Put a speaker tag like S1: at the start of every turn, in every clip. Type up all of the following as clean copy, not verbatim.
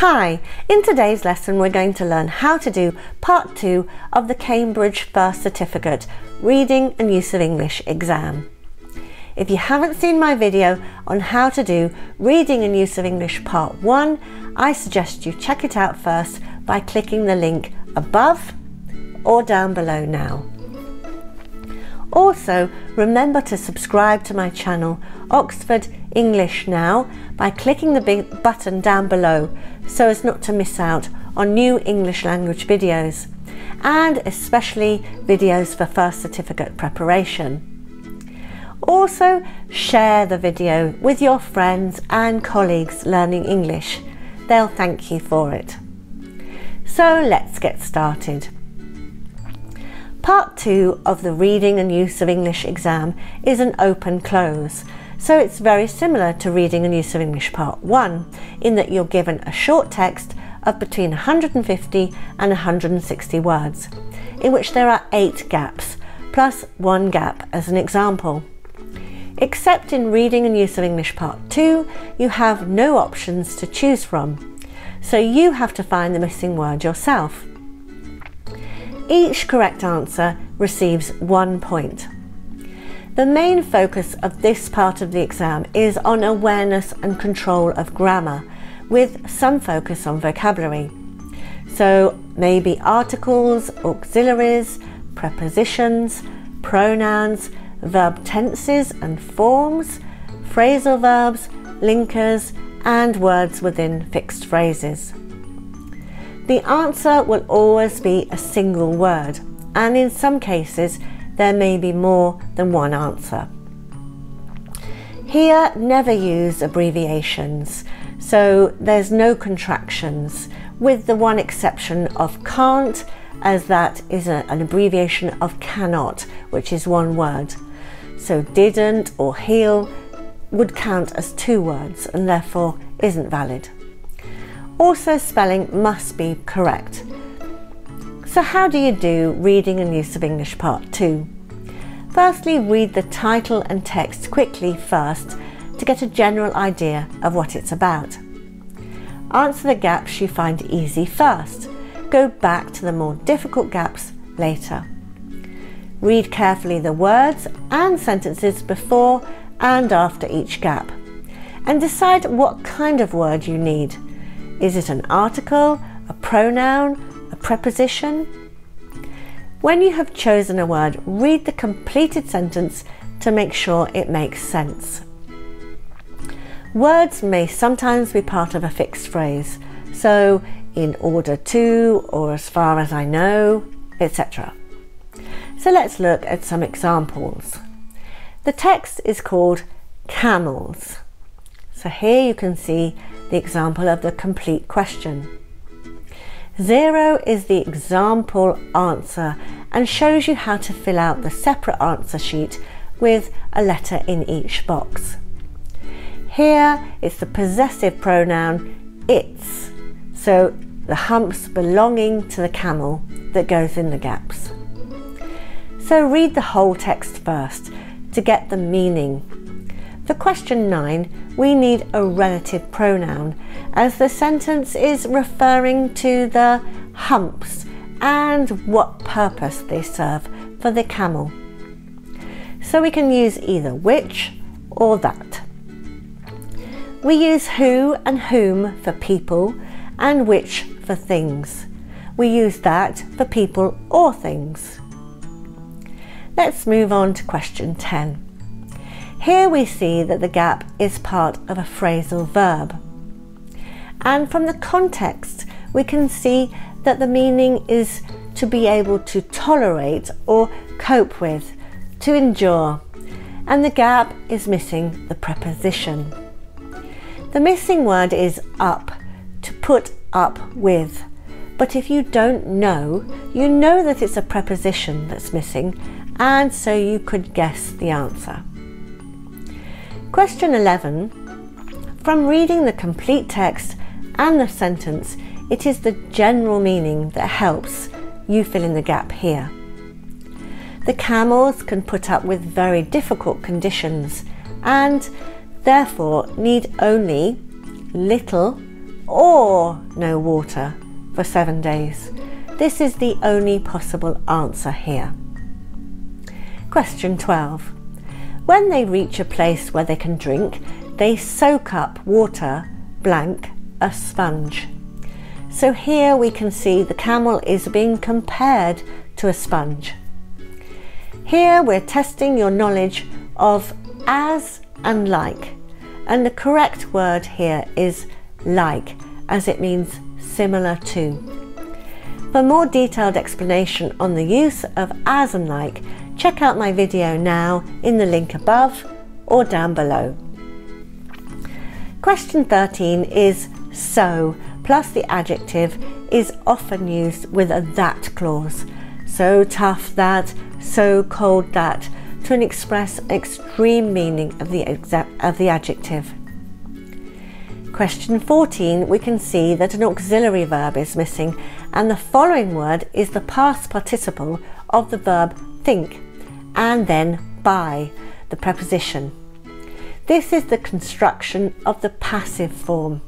S1: Hi, in today's lesson we're going to learn how to do part 2 of the Cambridge First Certificate Reading and Use of English exam. If you haven't seen my video on how to do Reading and Use of English part 1, I suggest you check it out first by clicking the link above or down below now. Also, remember to subscribe to my channel Oxford English Now by clicking the big button down below so as not to miss out on new English language videos, and especially videos for first certificate preparation. Also, share the video with your friends and colleagues learning English. They'll thank you for it. So let's get started. Part 2 of the Reading and Use of English exam is an open-close, so it's very similar to Reading and Use of English Part 1 in that you're given a short text of between 150 and 160 words, in which there are 8 gaps, plus 1 gap as an example. Except in Reading and Use of English Part 2, you have no options to choose from, so you have to find the missing word yourself. Each correct answer receives 1 point. The main focus of this part of the exam is on awareness and control of grammar, with some focus on vocabulary. So maybe articles, auxiliaries, prepositions, pronouns, verb tenses and forms, phrasal verbs, linkers, and words within fixed phrases. The answer will always be a single word, and in some cases there may be more than one answer. Here, never use abbreviations, so there's no contractions, with the one exception of can't, as that is an abbreviation of cannot, which is one word. So didn't or he'll would count as 2 words and therefore isn't valid. Also, spelling must be correct. So how do you do Reading and Use of English Part 2? Firstly, read the title and text quickly first to get a general idea of what it's about. Answer the gaps you find easy first. Go back to the more difficult gaps later. Read carefully the words and sentences before and after each gap, and decide what kind of word you need. Is it an article, a pronoun, a preposition? When you have chosen a word, read the completed sentence to make sure it makes sense. Words may sometimes be part of a fixed phrase, so in order to, or as far as I know, etc. So let's look at some examples. The text is called camels. So here you can see the example of the complete question. 0 is the example answer and shows you how to fill out the separate answer sheet with a letter in each box. Here it's the possessive pronoun its, so the humps belonging to the camel that goes in the gaps. So read the whole text first to get the meaning. For question 9, we need a relative pronoun, as the sentence is referring to the humps and what purpose they serve for the camel. So we can use either which or that. We use who and whom for people and which for things. We use that for people or things. Let's move on to question 10. Here we see that the gap is part of a phrasal verb. And from the context, we can see that the meaning is to be able to tolerate or cope with, to endure. And the gap is missing the preposition. The missing word is up, to put up with. But if you don't know, you know that it's a preposition that's missing, and so you could guess the answer. Question 11. From reading the complete text and the sentence, it is the general meaning that helps you fill in the gap here. The camels can put up with very difficult conditions and therefore need only little or no water for 7 days. This is the only possible answer here. Question 12. When they reach a place where they can drink, they soak up water blank a sponge. So here we can see the camel is being compared to a sponge. Here we're testing your knowledge of as and like, and the correct word here is like, as it means similar to. For more detailed explanation on the use of as and like, check out my video now in the link above or down below. Question 13 is so plus the adjective is often used with a that clause. So tough that, so cold that, to express extreme meaning of the adjective. Question 14, we can see that an auxiliary verb is missing, and the following word is the past participle of the verb think, and then by, the preposition. This is the construction of the passive form,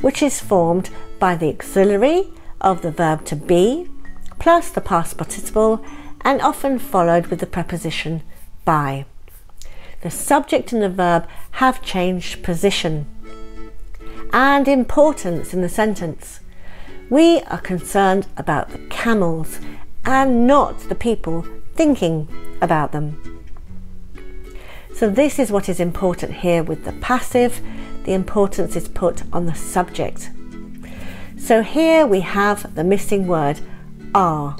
S1: which is formed by the auxiliary of the verb to be, plus the past participle, and often followed with the preposition by. The subject and the verb have changed position and importance in the sentence. We are concerned about the camels and not the people thinking about them. So this is what is important here with the passive. The importance is put on the subject. So here we have the missing word are.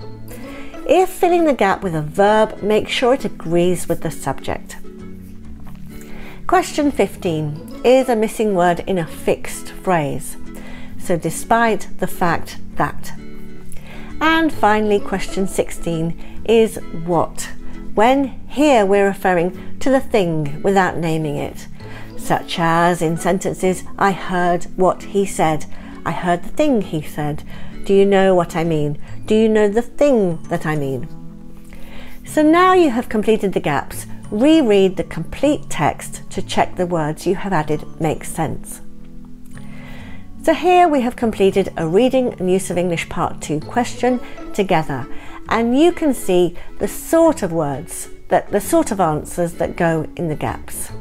S1: If filling the gap with a verb, make sure it agrees with the subject. Question 15 is a missing word in a fixed phrase. So despite the fact that. And finally, question 16 is what, when here we're referring to the thing without naming it, such as in sentences, I heard what he said, I heard the thing he said. Do you know what I mean? Do you know the thing that I mean? So now you have completed the gaps. Reread the complete text to check the words you have added make sense. So here we have completed a reading and use of English part 2 question together, and you can see the sort of words, the sort of answers that go in the gaps.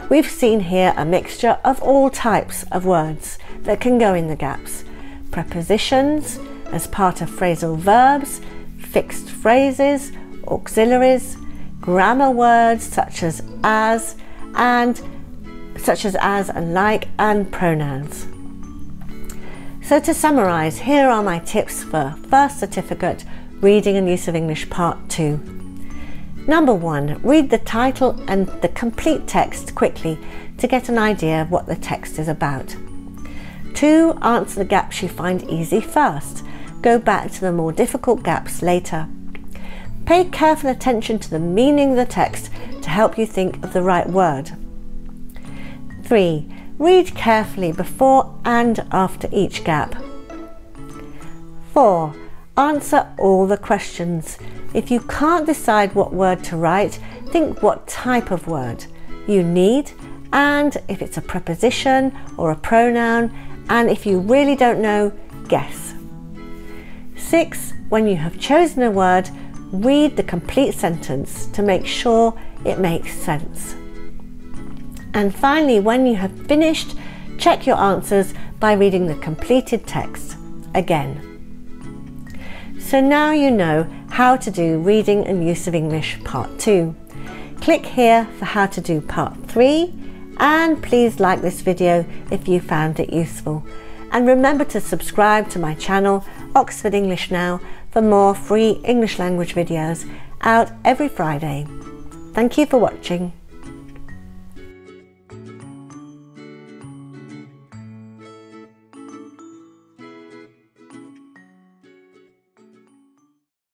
S1: We've seen here a mixture of all types of words that can go in the gaps. Prepositions as part of phrasal verbs, fixed phrases, auxiliaries, grammar words such as and like, and pronouns. So to summarise, here are my tips for first certificate reading and use of English part 2. Number 1, read the title and the complete text quickly to get an idea of what the text is about. 2, answer the gaps you find easy first. Go back to the more difficult gaps later. Pay careful attention to the meaning of the text to help you think of the right word. 3, read carefully before and after each gap. 4, answer all the questions. If you can't decide what word to write, think what type of word you need, and if it's a preposition or a pronoun, and if you really don't know, guess. 6, when you have chosen a word, read the complete sentence to make sure it makes sense. And finally, when you have finished, check your answers by reading the completed text again. So now you know how to do reading and use of English part 2. Click here for how to do part 3, and please like this video if you found it useful. And remember to subscribe to my channel, Oxford English Now, for more free English language videos out every Friday. Thank you for watching.